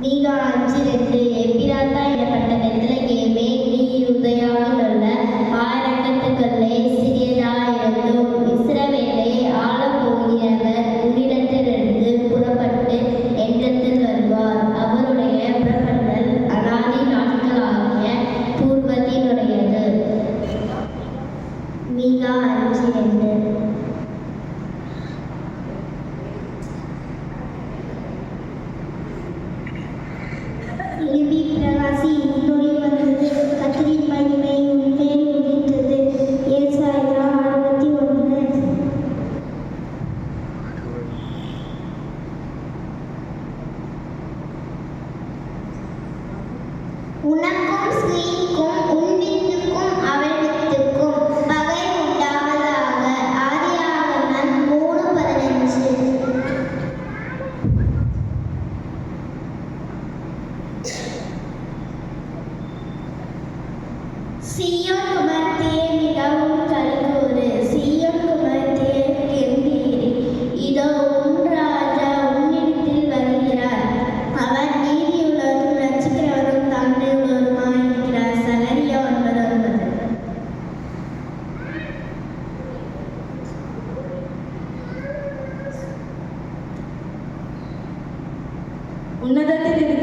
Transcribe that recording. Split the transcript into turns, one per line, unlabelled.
மீகா 5:2 எப்பிராத்தா எனப்பட்ட வெத்தலைக்கேமே நீ உதயாவில் உள்ள ஆயிரக்கட்டுகளே சிறியதாயிருந்தும் இஸ்ரவேலை ஆளப்போகிறவர் உன்னிடத்திலிருந்து புறப்பட்டு என்னிடத்தில் வருவார். அவருடைய புறப்படுதல் அநாதி நாட்களாகிய பூர்வத்தினுடையது. மீகா 5:2. எழுதி பிரகாசி இன்னொளி வந்தது, கர்த்தரின் மகிமை உன்மேல் உதித்தது. ஏசாயா 61. உனக்கும் ஸ்திரீக்கும் உன் வித்துக்கும் அவள் வித்துக்கும் பகை உண்டாவதாக. ஆதியாகமம் 3:15. சீயோன் குமாரத்தியே மிகவும் களிகூரு, சீயோன் குமாரத்தியே கெம்பீரி. இதோ உன் ராஜா உன்னிடத்தில் வருகிறார். அவர் நீதியுள்ளவரும் இரட்சிக்கிறவரும் தாழ்மையுள்ளவருமாயிருக்கிறார். சகரியா 9:9.
உன்னதத்தில்